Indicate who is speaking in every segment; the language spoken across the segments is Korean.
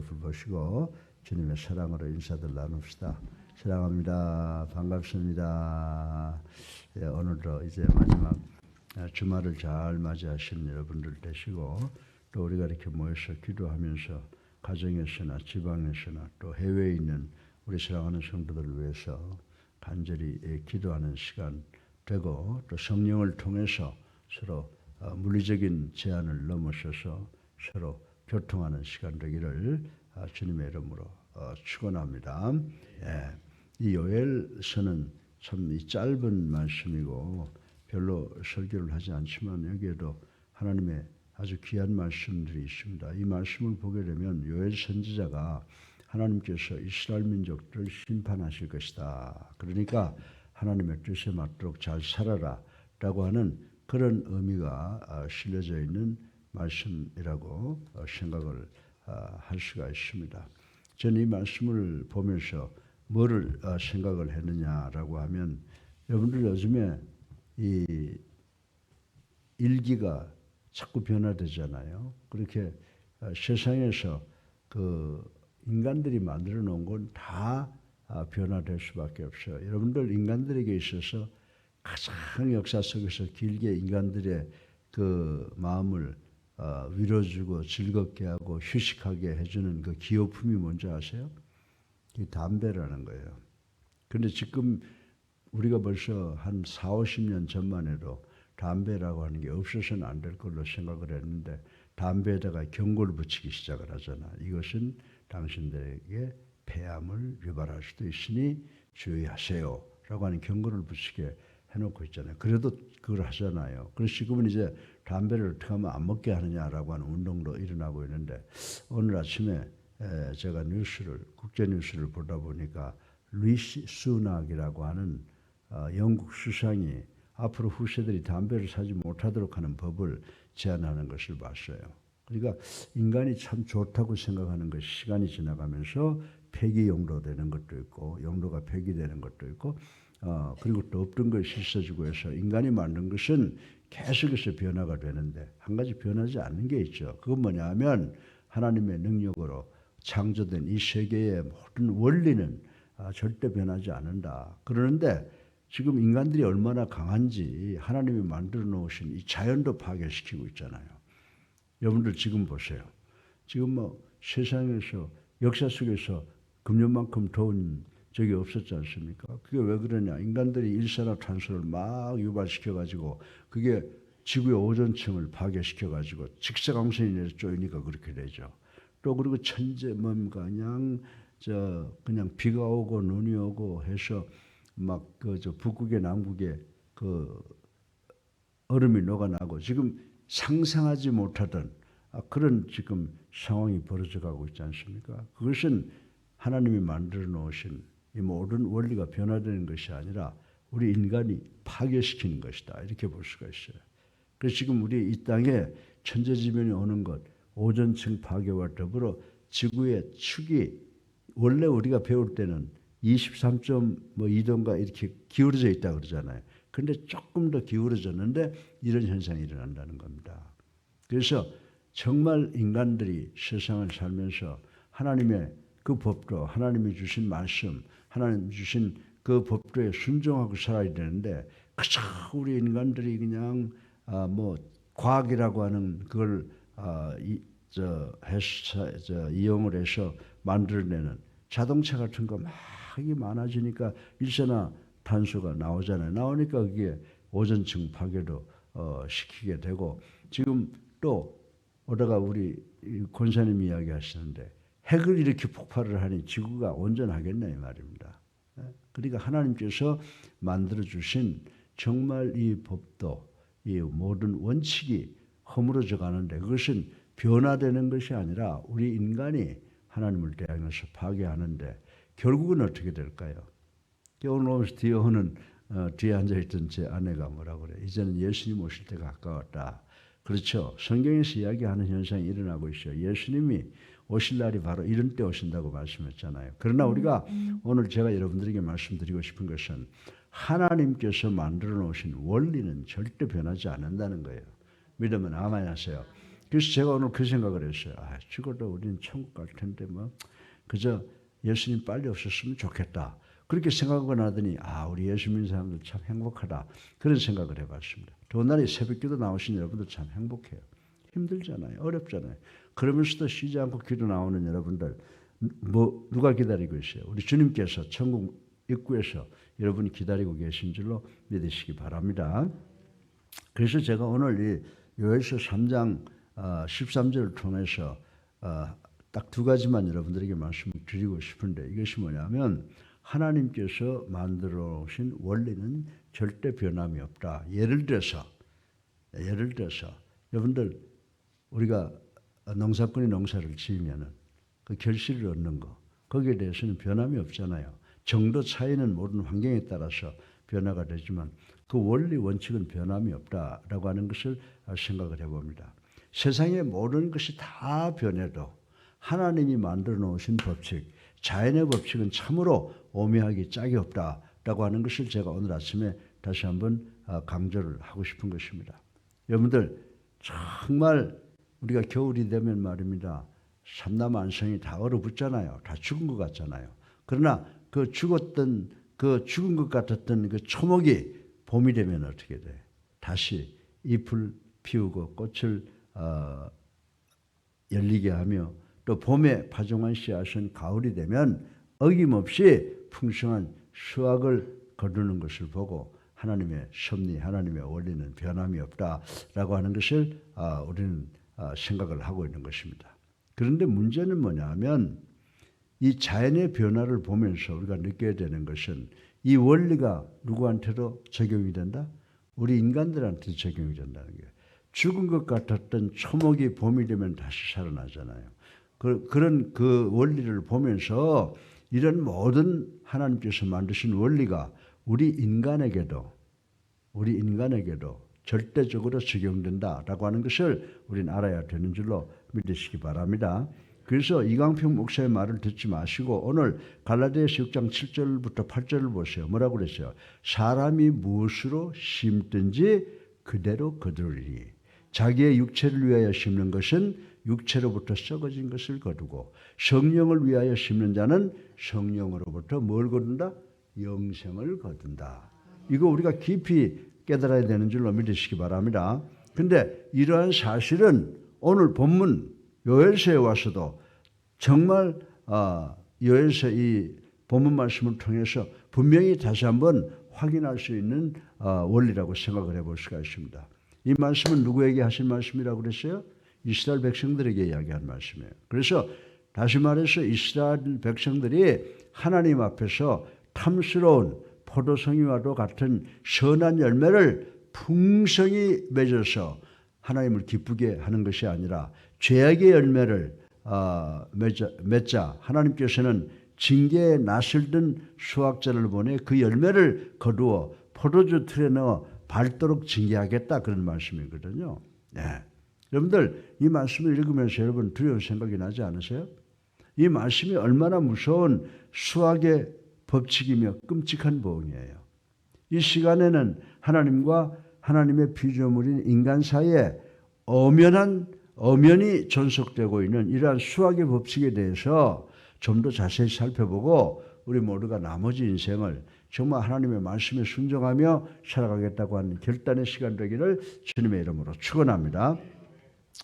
Speaker 1: 옆을 보시고 주님의 사랑으로 인사들 나눕시다. 사랑합니다. 반갑습니다. 예, 오늘도 이제 마지막 주말을 잘 맞이하시는 여러분들 되시고, 또 우리가 이렇게 모여서 기도하면서 가정에서나 지방에서나 또 해외에 있는 우리 사랑하는 성도들을 위해서 간절히 기도하는 시간 되고, 또 성령을 통해서 서로 물리적인 제한을 넘어서서 서로 교통하는 시간 되기를 주님의 이름으로 축원합니다. 예, 이 요엘서는 참 이 짧은 말씀이고 별로 설교를 하지 않지만 여기에도 하나님의 아주 귀한 말씀들이 있습니다. 이 말씀을 보게 되면 요엘 선지자가 하나님께서 이스라엘 민족들을 심판하실 것이다, 그러니까 하나님의 뜻에 맞도록 잘 살아라 라고 하는 그런 의미가 실려져 있는 말씀이라고 생각을 할 수가 있습니다. 저는 이 말씀을 보면서 뭐를 생각을 했느냐라고 하면, 여러분들 요즘에 이 일기가 자꾸 변화되잖아요. 그렇게 세상에서 그 인간들이 만들어 놓은 건 다 변화될 수밖에 없어요. 여러분들 인간들에게 있어서 가장 역사 속에서 길게 인간들의 그 마음을 위로주고 즐겁게 하고 휴식하게 해주는 그 기호품이 뭔지 아세요? 이 담배라는 거예요. 그런데 지금 우리가 벌써 한 40-50년 전만 해도 담배라고 하는 게 없어서는 안 될 걸로 생각을 했는데, 담배에다가 경고를 붙이기 시작을 하잖아. 이것은 당신들에게 폐암을 유발할 수도 있으니 주의하세요 라고 하는 경고를 붙이게 해놓고 있잖아요. 그래도 그걸 하잖아요. 그래서 지금은 이제 담배를 어떻게 하면 안 먹게 하느냐라고 하는 운동도 일어나고 있는데, 오늘 아침에 제가 국제 뉴스를 보다 보니까 리시 수낙이라고 하는 영국 수상이 앞으로 후세들이 담배를 사지 못하도록 하는 법을 제안하는 것을 봤어요. 그러니까 인간이 참 좋다고 생각하는 것이 시간이 지나가면서 폐기 용도되는 것도 있고, 용도가 폐기되는 것도 있고, 그리고 또 없던 것이 있어지고 해서 인간이 만든 것은 계속해서 변화가 되는데, 한 가지 변하지 않는 게 있죠. 그건 뭐냐 하면 하나님의 능력으로 창조된 이 세계의 모든 원리는 절대 변하지 않는다. 그러는데 지금 인간들이 얼마나 강한지 하나님이 만들어 놓으신 이 자연도 파괴시키고 있잖아요. 여러분들 지금 보세요. 지금 뭐 세상에서 역사 속에서 금년만큼 더운 적이 없었지 않습니까? 그게 왜 그러냐? 인간들이 일산화탄소를 막 유발시켜가지고 그게 지구의 오존층을 파괴시켜가지고 직사광선이 내려 쪼이니까 그렇게 되죠. 또 그리고 천재 뭔가 그냥 비가 오고 눈이 오고 해서 막 북극에 남극에 그 얼음이 녹아나고 지금 상상하지 못하던 그런 지금 상황이 벌어져가고 있지 않습니까? 그것은 하나님이 만들어 놓으신 이 모든 원리가 변화되는 것이 아니라 우리 인간이 파괴시키는 것이다, 이렇게 볼 수가 있어요. 그래서 지금 우리 이 땅에 천재지변이 오는 것, 오존층 파괴와 더불어 지구의 축이 원래 우리가 배울 때는 23.2도인가 이렇게 기울어져 있다 그러잖아요. 그런데 조금 더 기울어졌는데 이런 현상이 일어난다는 겁니다. 그래서 정말 인간들이 세상을 살면서 하나님의 그 법도, 하나님이 주신 말씀, 하나님 주신 그 법도에 순종하고 살아야 되는데, 그저 우리 인간들이 그냥 뭐 과학이라고 하는 그걸 이용을 해서 만들어내는 자동차 같은 거 막 많아지니까 일산화탄소가 나오잖아요. 나오니까 그게 오존층 파괴도 시키게 되고, 지금 또 오다가 우리 권사님이 이야기하시는데 핵을 이렇게 폭발을 하니 지구가 온전하겠냐 이 말입니다. 그러니까 하나님께서 만들어주신 정말 이 법도, 이 모든 원칙이 허물어져 가는데, 그것은 변화되는 것이 아니라 우리 인간이 하나님을 대항해서 파괴하는데, 결국은 어떻게 될까요? 오늘 오면서 뒤에 앉아있던 제 아내가 뭐라고 그래? 이제는 예수님 오실 때가 가까웠다. 그렇죠. 성경에서 이야기하는 현상이 일어나고 있어요. 예수님이 오실 날이 바로 이런 때 오신다고 말씀했잖아요. 그러나 우리가 오늘 제가 여러분들에게 말씀드리고 싶은 것은 하나님께서 만들어 놓으신 원리는 절대 변하지 않는다는 거예요. 믿으면 아멘 하세요. 그래서 제가 오늘 그 생각을 했어요. 죽어도 우리는 천국 갈 텐데 그저 예수님 빨리 없었으면 좋겠다. 그렇게 생각하고 나더니 우리 예수 믿는 사람들 참 행복하다. 그런 생각을 해봤습니다. 더군다나 새벽기도 나오신 여러분들 참 행복해요. 힘들잖아요. 어렵잖아요. 그러면서도 쉬지 않고 기도 나오는 여러분들 누가 기다리고 있어요? 우리 주님께서 천국 입구에서 여러분이 기다리고 계신 줄로 믿으시기 바랍니다. 그래서 제가 오늘 이 요엘서 3장 13절을 통해서 딱 두 가지만 여러분들에게 말씀을 드리고 싶은데 이것이 뭐냐면 하나님께서 만들어 오신 원리는 절대 변함이 없다. 예를 들어서 여러분들 우리가 농사꾼이 농사를 지으면은 그 결실을 얻는 거 거기에 대해서는 변함이 없잖아요. 정도 차이는 모든 환경에 따라서 변화가 되지만 그 원리 원칙은 변함이 없다라고 하는 것을 생각을 해봅니다. 세상의 모든 것이 다 변해도 하나님이 만들어 놓으신 법칙, 자연의 법칙은 참으로 오묘하기 짝이 없다라고 하는 것을 제가 오늘 아침에 다시 한번 강조를 하고 싶은 것입니다. 여러분들 정말 우리가 겨울이 되면 말입니다. 삼남 안성이 다 얼어붙잖아요. 다 죽은 것 같잖아요. 그러나 그 죽은 것 같았던 그 초목이 봄이 되면 어떻게 돼? 다시 잎을 피우고 꽃을 열리게 하며 또 봄에 파종한 씨앗은 가을이 되면 어김없이 풍성한 수확을 거두는 것을 보고 하나님의 섭리, 하나님의 원리는 변함이 없다라고 하는 것을 우리는 생각을 하고 있는 것입니다. 그런데 문제는 뭐냐 하면 이 자연의 변화를 보면서 우리가 느껴야 되는 것은 이 원리가 누구한테도 적용이 된다? 우리 인간들한테 적용이 된다는 거예요. 죽은 것 같았던 초목이 봄이 되면 다시 살아나잖아요. 그런 그 원리를 보면서 이런 모든 하나님께서 만드신 원리가 우리 인간에게도 절대적으로 적용된다라고 하는 것을 우리는 알아야 되는 줄로 믿으시기 바랍니다. 그래서 이광평 목사의 말을 듣지 마시고 오늘 갈라디아서 6장 7절부터 8절을 보세요. 뭐라고 그랬어요? 사람이 무엇으로 심든지 그대로 거두리니 자기의 육체를 위하여 심는 것은 육체로부터 썩어진 것을 거두고 성령을 위하여 심는 자는 성령으로부터 뭘 거둔다? 영생을 거둔다. 이거 우리가 깊이 깨달아야 되는 줄로 믿으시기 바랍니다. 그런데 이러한 사실은 오늘 본문 요엘서에 와서도 정말 요엘서 이 본문 말씀을 통해서 분명히 다시 한번 확인할 수 있는 원리라고 생각을 해볼 수가 있습니다. 이 말씀은 누구에게 하신 말씀이라고 그랬어요? 이스라엘 백성들에게 이야기한 말씀이에요. 그래서 다시 말해서 이스라엘 백성들이 하나님 앞에서 탐스러운 포도송이와도 같은 선한 열매를 풍성히 맺어서 하나님을 기쁘게 하는 것이 아니라 죄악의 열매를 맺자 하나님께서는 징계의 낯을 든 수확자를 보내 그 열매를 거두어 포도주 틀에 넣어 닳도록 징계하겠다 그런 말씀이거든요. 네. 여러분들 이 말씀을 읽으면서 여러분 두려운 생각이 나지 않으세요? 이 말씀이 얼마나 무서운 수학의 법칙이며 끔찍한 보응이에요. 이 시간에는 하나님과 하나님의 피조물인 인간 사이에 엄연히 존속되고 있는 이러한 수학의 법칙에 대해서 좀 더 자세히 살펴보고 우리 모두가 나머지 인생을 정말 하나님의 말씀에 순종하며 살아가겠다고 하는 결단의 시간 되기를 주님의 이름으로 축원합니다.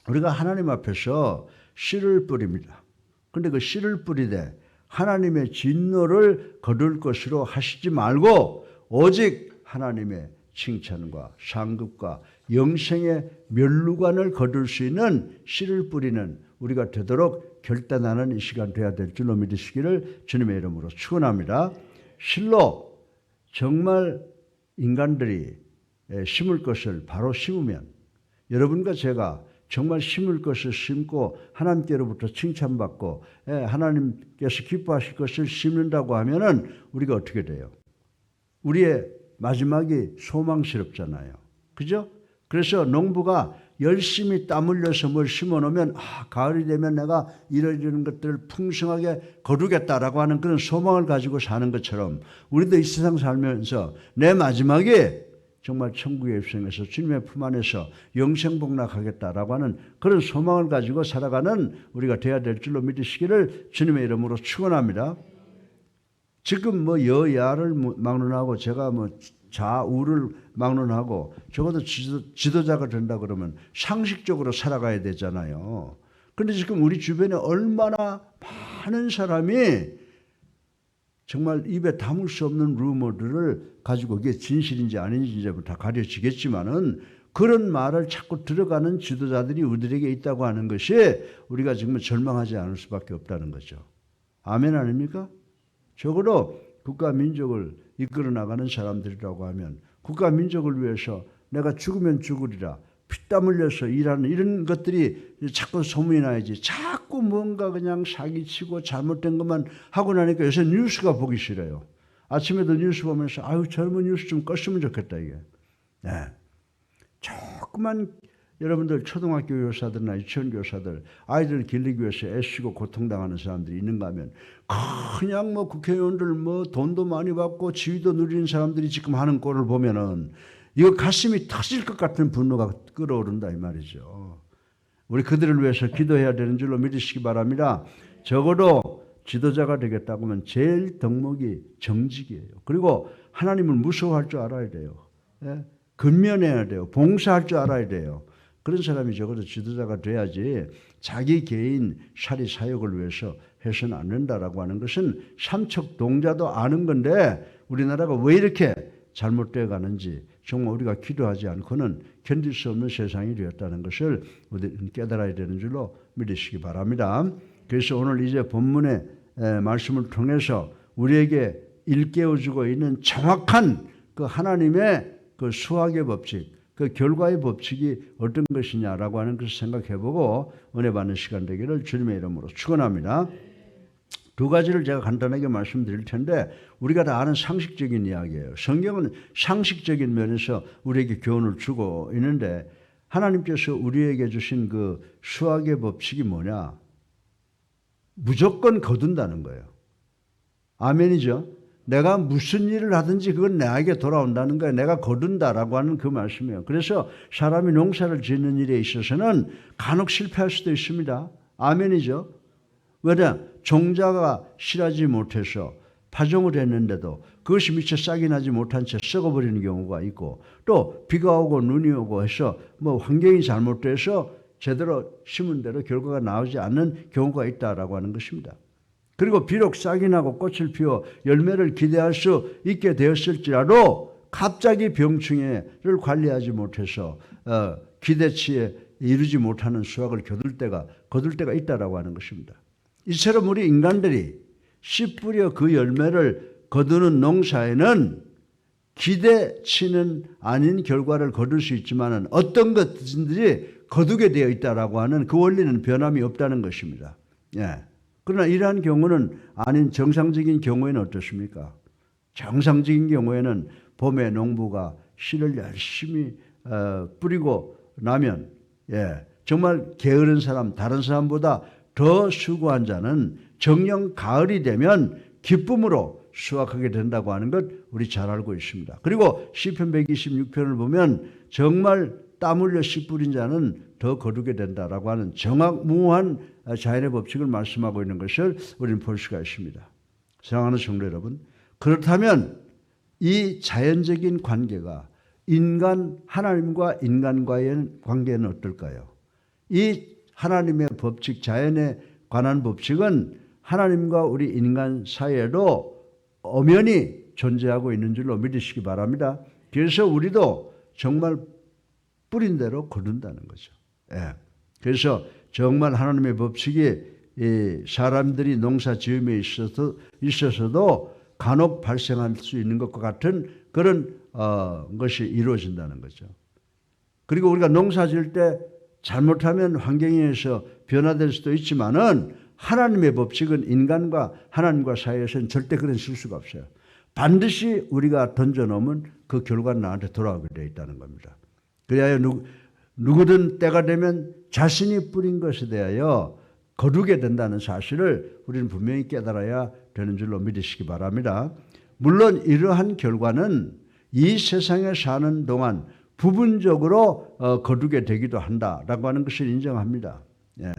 Speaker 1: 우리가 하나님 앞에서 씨를 뿌립니다. 그런데 그 씨를 뿌리되 하나님의 진노를 거둘 것으로 하시지 말고 오직 하나님의 칭찬과 상급과 영생의 멸루관을 거둘 수 있는 씨를 뿌리는 우리가 되도록 결단하는 이 시간 되어야 될 줄로 믿으시기를 주님의 이름으로 축원합니다. 실로 정말 인간들이 심을 것을 바로 심으면 여러분과 제가 정말 심을 것을 심고 하나님께로부터 칭찬받고 하나님께서 기뻐하실 것을 심는다고 하면은 우리가 어떻게 돼요? 우리의 마지막이 소망스럽잖아요. 그죠? 그래서 농부가 열심히 땀 흘려서 뭘 심어놓으면 가을이 되면 내가 이런 것들을 풍성하게 거두겠다라고 하는 그런 소망을 가지고 사는 것처럼 우리도 이 세상 살면서 내 마지막에 정말 천국에 입성해서 주님의 품 안에서 영생복락하겠다라고 하는 그런 소망을 가지고 살아가는 우리가 되어야 될 줄로 믿으시기를 주님의 이름으로 축원합니다. 지금 뭐 여야를 막론하고 제가 뭐 좌우를 막론하고 적어도 지도자가 된다 그러면 상식적으로 살아가야 되잖아요. 그런데 지금 우리 주변에 얼마나 많은 사람이 정말 입에 담을 수 없는 루머들을 가지고 이게 진실인지 아닌지 이제 다 가려지겠지만은 그런 말을 자꾸 들어가는 지도자들이 우리들에게 있다고 하는 것이 우리가 지금 절망하지 않을 수밖에 없다는 거죠. 아멘 아닙니까? 적어도 국가 민족을 이끌어 나가는 사람들이라고 하면 국가 민족을 위해서 내가 죽으면 죽으리라 피땀 흘려서 일하는 이런 것들이 자꾸 소문이 나야지. 자꾸 뭔가 그냥 사기치고 잘못된 것만 하고 나니까 요새 뉴스가 보기 싫어요. 아침에도 뉴스 보면서 아유 젊은 뉴스 좀 껐으면 좋겠다 이게. 네. 조그만 여러분들 초등학교 교사들이나 유치원 교사들 아이들 기르기 위해서 애쓰고 고통당하는 사람들이 있는가 하면 그냥 뭐 국회의원들 뭐 돈도 많이 받고 지위도 누리는 사람들이 지금 하는 꼴을 보면은 이거 가슴이 터질 것 같은 분노가 끓어오른다 이 말이죠. 우리 그들을 위해서 기도해야 되는 줄로 믿으시기 바랍니다. 적어도 지도자가 되겠다고 하면 제일 덕목이 정직이에요. 그리고 하나님을 무서워할 줄 알아야 돼요. 예? 근면해야 돼요. 봉사할 줄 알아야 돼요. 그런 사람이 적어도 지도자가 돼야지 자기 개인 사리 사욕을 위해서 해서는 안 된다라고 하는 것은 삼척동자도 아는 건데 우리나라가 왜 이렇게 잘못되어 가는지 정말 우리가 기도하지 않고는 견딜 수 없는 세상이 되었다는 것을 우리는 깨달아야 되는 줄로 믿으시기 바랍니다. 그래서 오늘 이제 본문의 말씀을 통해서 우리에게 일깨워주고 있는 정확한 그 하나님의 그 수학의 법칙, 그 결과의 법칙이 어떤 것이냐라고 하는 것을 생각해보고 은혜 받는 시간 되기를 주님의 이름으로 축원합니다. 두 가지를 제가 간단하게 말씀드릴 텐데 우리가 다 아는 상식적인 이야기예요. 성경은 상식적인 면에서 우리에게 교훈을 주고 있는데 하나님께서 우리에게 주신 그 수학의 법칙이 뭐냐? 무조건 거둔다는 거예요. 아멘이죠? 내가 무슨 일을 하든지 그건 나에게 돌아온다는 거예요. 내가 거둔다라고 하는 그 말씀이에요. 그래서 사람이 농사를 짓는 일에 있어서는 간혹 실패할 수도 있습니다. 아멘이죠? 왜냐? 종자가 실하지 못해서 파종을 했는데도 그것이 미처 싹이 나지 못한 채 썩어버리는 경우가 있고 또 비가 오고 눈이 오고 해서 뭐 환경이 잘못돼서 제대로 심은 대로 결과가 나오지 않는 경우가 있다라고 하는 것입니다. 그리고 비록 싹이 나고 꽃을 피워 열매를 기대할 수 있게 되었을지라도 갑자기 병충해를 관리하지 못해서 기대치에 이르지 못하는 수확을 거둘 때가 있다라고 하는 것입니다. 이처럼 우리 인간들이 씨 뿌려 그 열매를 거두는 농사에는 기대치는 아닌 결과를 거둘 수 있지만 어떤 것들이 거두게 되어 있다라고 하는 그 원리는 변함이 없다는 것입니다. 예. 그러나 이러한 경우는 아닌 정상적인 경우에는 어떻습니까? 정상적인 경우에는 봄에 농부가 씨를 열심히 뿌리고 나면 정말 게으른 사람, 다른 사람보다 더 수고한 자는 정녕 가을이 되면 기쁨으로 수확하게 된다고 하는 것 우리 잘 알고 있습니다. 그리고 시편 126편을 보면 정말 땀 흘려 씨 뿌린 자는 더 거두게 된다라고 하는 정확무한 자연의 법칙을 말씀하고 있는 것을 우리는 볼 수가 있습니다. 사랑하는 성도 여러분, 그렇다면 이 자연적인 관계가 하나님과 인간과의 관계는 어떨까요? 이 하나님의 법칙, 자연에 관한 법칙은 하나님과 우리 인간 사이에도 엄연히 존재하고 있는 줄로 믿으시기 바랍니다. 그래서 우리도 정말 뿌린 대로 거둔다는 거죠. 그래서 정말 하나님의 법칙이 사람들이 농사 지음에 있어서도 간혹 발생할 수 있는 것과 같은 그런 것이 이루어진다는 거죠. 그리고 우리가 농사 지을 때 잘못하면 환경에 의해서 변화될 수도 있지만은 하나님의 법칙은 인간과 하나님과 사이에서는 절대 그런 실수가 없어요. 반드시 우리가 던져놓으면 그 결과는 나한테 돌아오게 되어 있다는 겁니다. 그래야 누구든 때가 되면 자신이 뿌린 것에 대하여 거두게 된다는 사실을 우리는 분명히 깨달아야 되는 줄로 믿으시기 바랍니다. 물론 이러한 결과는 이 세상에 사는 동안 부분적으로 거두게 되기도 한다라고 하는 것을 인정합니다. 예.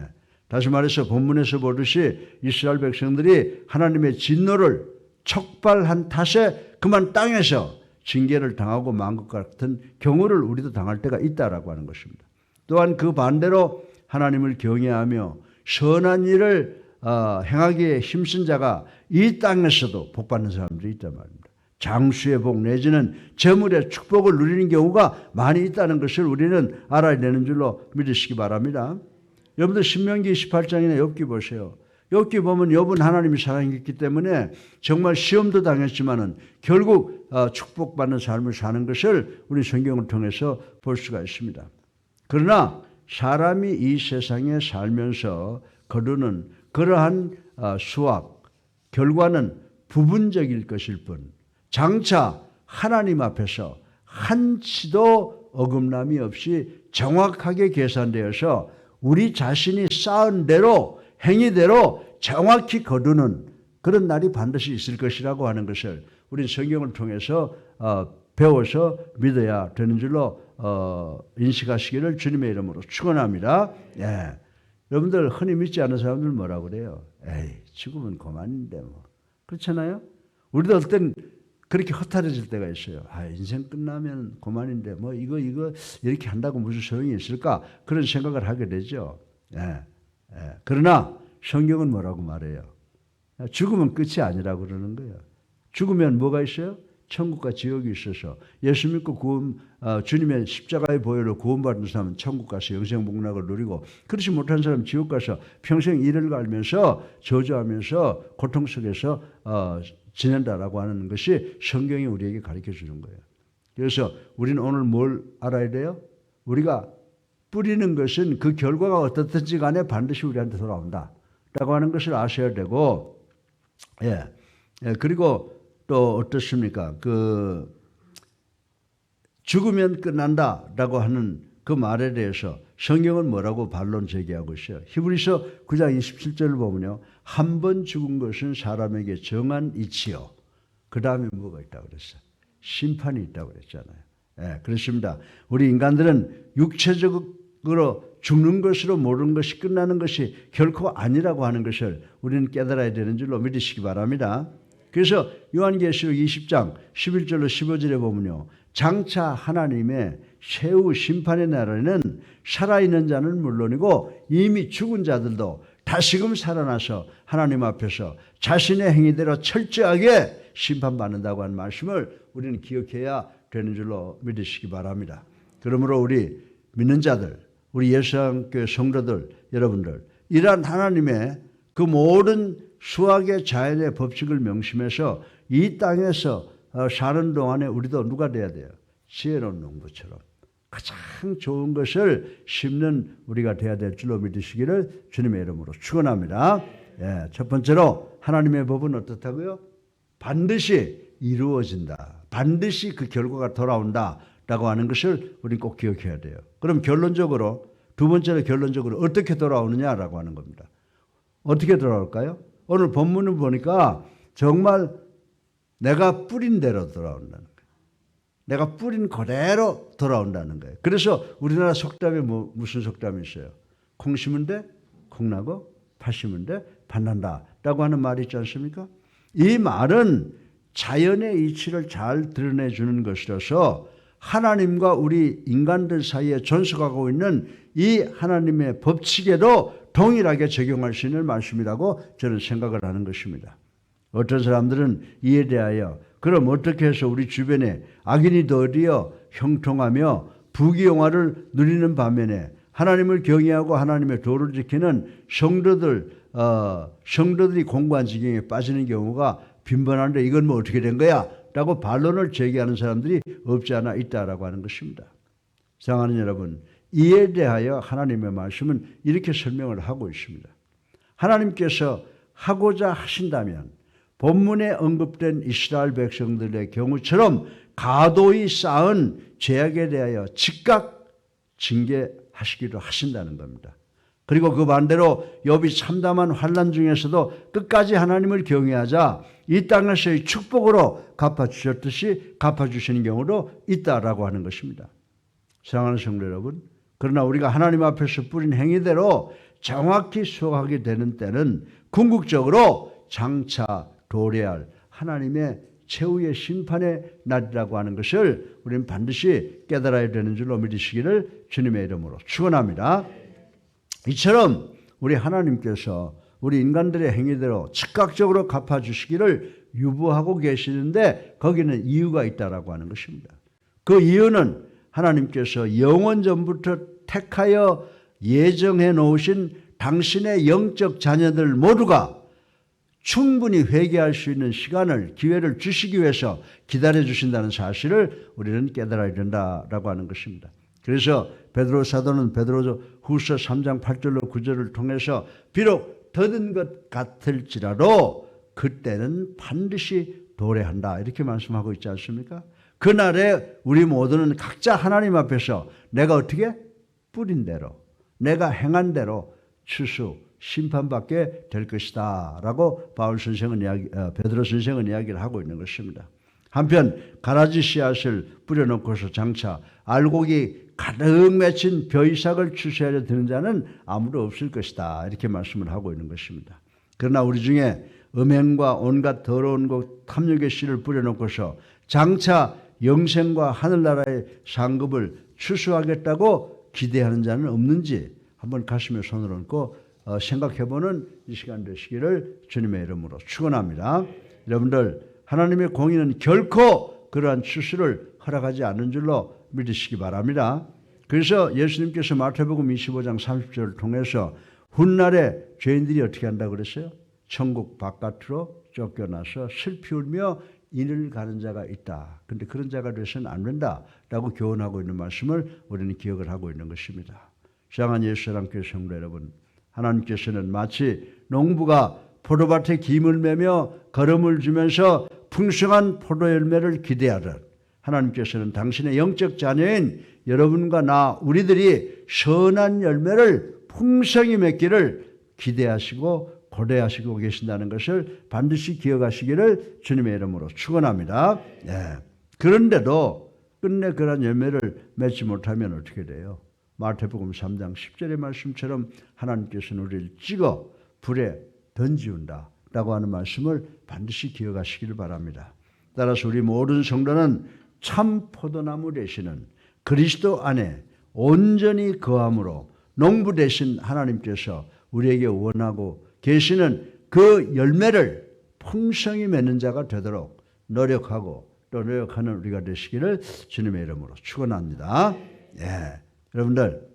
Speaker 1: 다시 말해서 본문에서 보듯이 이스라엘 백성들이 하나님의 진노를 촉발한 탓에 그만 땅에서 징계를 당하고 만 것 같은 경우를 우리도 당할 때가 있다라고 하는 것입니다. 또한 그 반대로 하나님을 경외하며 선한 일을 행하기에 힘쓴 자가 이 땅에서도 복받는 사람들이 있단 말입니다. 장수의 복 내지는 재물의 축복을 누리는 경우가 많이 있다는 것을 우리는 알아야 되는 줄로 믿으시기 바랍니다. 여러분들 신명기 28장이나 욥기 보세요. 욥기 보면 욥은 하나님이 사랑했기 때문에 정말 시험도 당했지만은 결국 축복받는 삶을 사는 것을 우리 성경을 통해서 볼 수가 있습니다. 그러나 사람이 이 세상에 살면서 거두는 그러한 수확, 결과는 부분적일 것일 뿐 장차 하나님 앞에서 한치도 어긋남이 없이 정확하게 계산되어서 우리 자신이 쌓은 대로 행위대로 정확히 거두는 그런 날이 반드시 있을 것이라고 하는 것을 우리 성경을 통해서 배워서 믿어야 되는 줄로 인식하시기를 주님의 이름으로 축원합니다. 예. 여러분들 흔히 믿지 않는 사람들 뭐라고 그래요? 에이, 죽으면 그만인데 뭐. 그렇잖아요? 우리도 어떨 땐 그렇게 허탈해질 때가 있어요. 인생 끝나면 그만인데 뭐 이거 이렇게 한다고 무슨 소용이 있을까? 그런 생각을 하게 되죠. 예. 그러나 성경은 뭐라고 말해요? 죽으면 끝이 아니라고 그러는 거예요. 죽으면 뭐가 있어요? 천국과 지옥이 있어서 예수 믿고 주님의 십자가의 보혈로 구원받은 사람은 천국 가서 영생 복락을 누리고 그렇지 못한 사람은 지옥 가서 평생 이를 갈면서 저주하면서 고통 속에서 지낸다라고 하는 것이 성경이 우리에게 가르쳐 주는 거예요. 그래서 우리는 오늘 뭘 알아야 돼요? 우리가 뿌리는 것은 그 결과가 어떻든지 간에 반드시 우리한테 돌아온다라고 하는 것을 아셔야 되고, 그리고 또 어떻습니까? 죽으면 끝난다라고 하는 그 말에 대해서 성경은 뭐라고 반론 제기하고 있어요? 히브리서 9장 27절을 보면요. 한 번 죽은 것은 사람에게 정한 이치요. 그 다음에 뭐가 있다고 그랬어요? 심판이 있다고 그랬잖아요. 그렇습니다. 우리 인간들은 육체적으로 죽는 것으로 모르는 것이 끝나는 것이 결코 아니라고 하는 것을 우리는 깨달아야 되는 줄로 믿으시기 바랍니다. 그래서 요한계시록 20장 11절로 15절에 보면요. 장차 하나님의 최후 심판의 날에는 살아있는 자는 물론이고 이미 죽은 자들도 다시금 살아나서 하나님 앞에서 자신의 행위대로 철저하게 심판받는다고 하는 말씀을 우리는 기억해야 되는 줄로 믿으시기 바랍니다. 그러므로 우리 믿는 자들, 우리 예수교회 성도들, 여러분들 이러한 하나님의 그 모든 수학의 자연의 법칙을 명심해서 이 땅에서 사는 동안에 우리도 누가 돼야 돼요? 지혜로운 농부처럼 가장 좋은 것을 심는 우리가 돼야 될 줄로 믿으시기를 주님의 이름으로 축원합니다. 첫 번째로 하나님의 법은 어떻다고요? 반드시 이루어진다. 반드시 그 결과가 돌아온다라고 하는 것을 우리는 꼭 기억해야 돼요. 그럼 결론적으로 두 번째로 결론적으로 어떻게 돌아오느냐라고 하는 겁니다. 어떻게 돌아올까요? 오늘 본문을 보니까 정말 내가 뿌린 대로 돌아온다는 거예요. 내가 뿌린 그대로 돌아온다는 거예요. 그래서 우리나라 속담에 무슨 속담이 있어요? 콩 심은 데 콩 나고 팥 심은 데 팥 난다라고 하는 말이 있지 않습니까? 이 말은 자연의 이치를 잘 드러내주는 것이라서 하나님과 우리 인간들 사이에 존속하고 있는 이 하나님의 법칙에도 동일하게 적용할 수 있는 말씀이라고 저는 생각을 하는 것입니다. 어떤 사람들은 이에 대하여 그럼 어떻게 해서 우리 주변에 악인이 더디어 형통하며 부귀영화를 누리는 반면에 하나님을 경외하고 하나님의 도를 지키는 성도들이 공고한 지경에 빠지는 경우가 빈번한데 이건 뭐 어떻게 된 거야? 라고 반론을 제기하는 사람들이 없지 않아 있다라고 하는 것입니다. 사랑하는 여러분, 이에 대하여 하나님의 말씀은 이렇게 설명을 하고 있습니다. 하나님께서 하고자 하신다면 본문에 언급된 이스라엘 백성들의 경우처럼 가도히 쌓은 죄악에 대하여 즉각 징계하시기도 하신다는 겁니다. 그리고 그 반대로 욥이 참담한 환난 중에서도 끝까지 하나님을 경외하자 이 땅에서의 축복으로 갚아주셨듯이 갚아주시는 경우도 있다라고 하는 것입니다. 사랑하는 성도 여러분, 그러나 우리가 하나님 앞에서 뿌린 행위대로 정확히 수확하게 되는 때는 궁극적으로 장차 도래할 하나님의 최후의 심판의 날이라고 하는 것을 우리는 반드시 깨달아야 되는 줄로 믿으시기를 주님의 이름으로 축원합니다. 이처럼 우리 하나님께서 우리 인간들의 행위대로 즉각적으로 갚아주시기를 유보하고 계시는데 거기는 이유가 있다라고 하는 것입니다. 그 이유는 하나님께서 영원 전부터 택하여 예정해 놓으신 당신의 영적 자녀들 모두가 충분히 회개할 수 있는 시간을, 기회를 주시기 위해서 기다려 주신다는 사실을 우리는 깨달아야 된다라고 하는 것입니다. 그래서 베드로 사도는 베드로 후서 3장 8절로 9절을 통해서 비록 더딘 것 같을지라도 그때는 반드시 도래한다 이렇게 말씀하고 있지 않습니까? 그날에 우리 모두는 각자 하나님 앞에서 내가 어떻게 뿌린 대로, 내가 행한 대로 추수, 심판받게 될 것이다 라고 베드로 선생은 이야기를 하고 있는 것입니다. 한편 가라지 씨앗을 뿌려놓고서 장차 알곡이 가득 맺힌 벼이삭을 추수하려 드는 자는 아무도 없을 것이다 이렇게 말씀을 하고 있는 것입니다. 그러나 우리 중에 음행과 온갖 더러운 것 탐욕의 씨를 뿌려놓고서 장차 영생과 하늘나라의 상급을 추수하겠다고 기대하는 자는 없는지 한번 가슴에 손을 얹고 생각해보는 이 시간 되시기를 주님의 이름으로 축원합니다. 여러분들 하나님의 공의는 결코 그러한 추수를 허락하지 않는 줄로 믿으시기 바랍니다. 그래서 예수님께서 마태복음 25장 30절을 통해서 훗날에 죄인들이 어떻게 한다고 그랬어요? 천국 바깥으로 쫓겨나서 슬피 울며 인을 가는 자가 있다. 그런데 그런 자가 되서는 안 된다라고 교훈하고 있는 말씀을 우리는 기억을 하고 있는 것입니다. 사랑하는 예수사랑교회 성도 여러분, 하나님께서는 마치 농부가 포도밭에 김을 매며 거름을 주면서 풍성한 포도 열매를 기대하듯 하나님께서는 당신의 영적 자녀인 여러분과 나 우리들이 선한 열매를 풍성히 맺기를 기대하시고 고대하시고 계신다는 것을 반드시 기억하시기를 주님의 이름으로 축원합니다. 그런데도 끝내 그런 열매를 맺지 못하면 어떻게 돼요? 마태복음 3장 10절의 말씀처럼 하나님께서는 우리를 찍어 불에 던지운다 라고 하는 말씀을 반드시 기억하시기를 바랍니다. 따라서 우리 모든 성도는 참 포도나무 되시는 그리스도 안에 온전히 거함으로 농부 되신 하나님께서 우리에게 원하고 계시는 그 열매를 풍성히 맺는 자가 되도록 노력하고 또 노력하는 우리가 되시기를 주님의 이름으로 축원합니다. 여러분들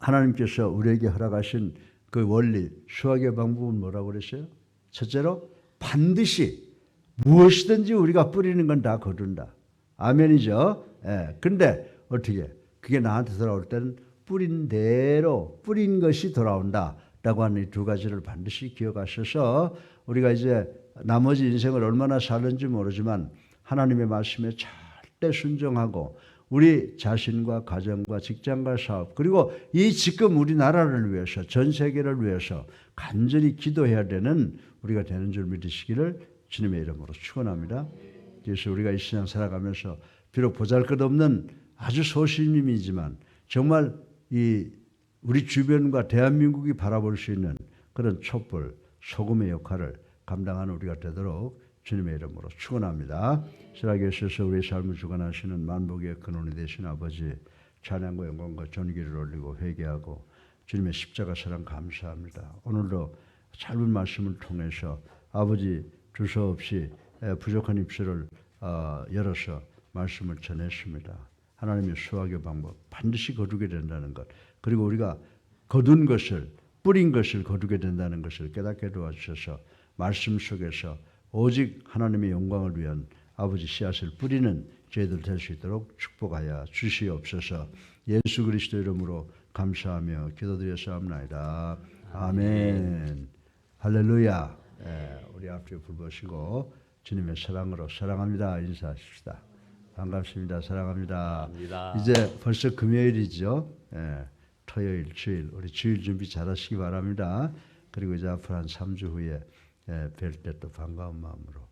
Speaker 1: 하나님께서 우리에게 허락하신 그 원리, 수학의 방법은 뭐라고 그랬어요? 첫째로 반드시 무엇이든지 우리가 뿌리는 건 다 거둔다. 아멘이죠. 근데 어떻게? 그게 나한테 돌아올 때는 뿌린 대로 뿌린 것이 돌아온다 라고 하는 이 두 가지를 반드시 기억하셔서 우리가 이제 나머지 인생을 얼마나 살는지 모르지만 하나님의 말씀에 절대 순종하고 우리 자신과 가정과 직장과 사업 그리고 이 지금 우리나라를 위해서 전 세계를 위해서 간절히 기도해야 되는 우리가 되는 줄 믿으시기를 주님의 이름으로 축원합니다. 그래서 우리가 이 세상 살아가면서 비록 보잘것없는 아주 소심임이지만 정말 이 우리 주변과 대한민국이 바라볼 수 있는 그런 촛불, 소금의 역할을 감당하는 우리가 되도록 주님의 이름으로 축원합니다. 살아계셔서 우리 삶을 주관하시는 만복의 근원이 되신 아버지, 찬양과 영광과 존귀를 올리고 회개하고 주님의 십자가 사랑 감사합니다. 오늘도 짧은 말씀을 통해서 아버지 두서없이 부족한 입술을 열어서 말씀을 전했습니다. 하나님의 수학의 방법 반드시 거두게 된다는 것, 그리고 우리가 거둔 것을, 뿌린 것을 거두게 된다는 것을 깨닫게 도와주셔서 말씀 속에서 오직 하나님의 영광을 위한 아버지 씨앗을 뿌리는 저희들 될 수 있도록 축복하여 주시옵소서. 예수 그리스도 이름으로 감사하며 기도드렸사옵나이다. 아멘. 할렐루야. 우리 앞에 불 보시고 주님의 사랑으로 사랑합니다 인사하십시다. 반갑습니다. 사랑합니다.
Speaker 2: 감사합니다.
Speaker 1: 이제 벌써 금요일이죠. 토요일, 주일 우리 주일 준비 잘하시기 바랍니다. 그리고 이제 앞으로 한 3주 후에 뵐 때 또 반가운 마음으로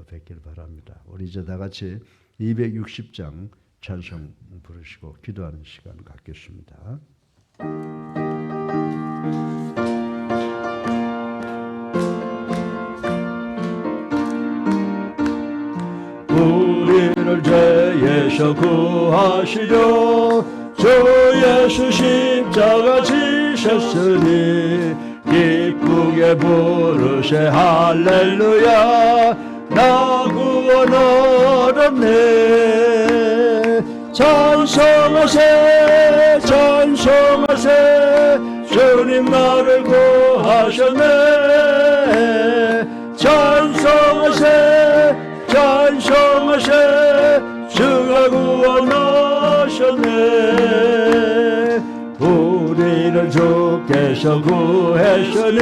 Speaker 1: 뵙길 바랍니다. 우리 이제 다 같이 260장 찬송 부르시고 기도하는 시간 갖겠습니다. 우리를 죄에서 구하시려 주 예수 십자가 지셨으니 기쁘게 부르세 할렐루야 나 구원 얻었네 찬송하세 찬송하세 주님 나를 구하셨네 찬송하세 찬송하세 주가 구원하셨네 우리를 주께서 구했으니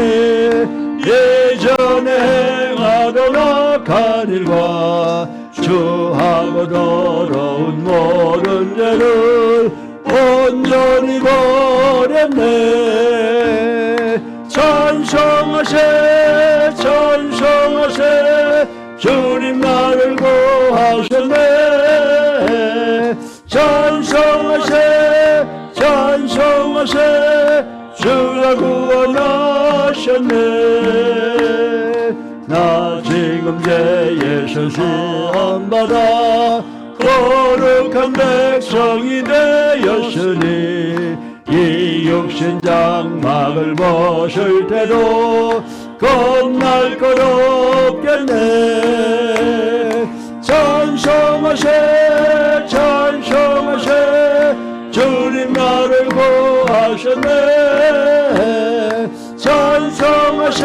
Speaker 1: 예전에 행하던 악한 일과 주하고 더러운 모든 죄를 온전히 버렸네 찬송하세 찬송하세 주님 나를 구하셨네 찬송하세 찬송하세 주가 구원하셨네 나 지금 죄에서 구원받아 거룩한 백성이 되었으니 이 육신 장막을 벗을 때도 겁날 것 없겠네 찬송하세 찬송하세 주님 나를 구하셨네 찬송하세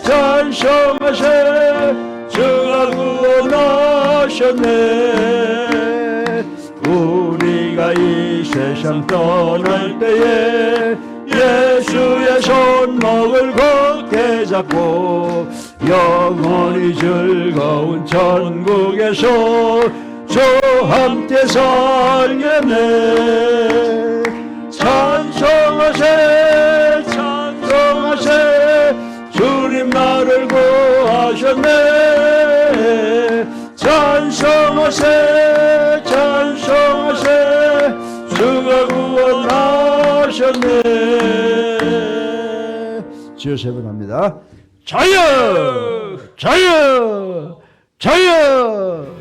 Speaker 1: 찬송하세 주가 구원하셨네 우리가 이 세상 떠날 때에 예수의 손목을 굳게 잡고 영원히 즐거운 천국에서 주 함께 살겠네 찬송하세 찬송하세 주님 나를 구하셨네 찬송하세 찬송하세 주가 구원하셨네 주여 세 번 합니다 자유 자유 자유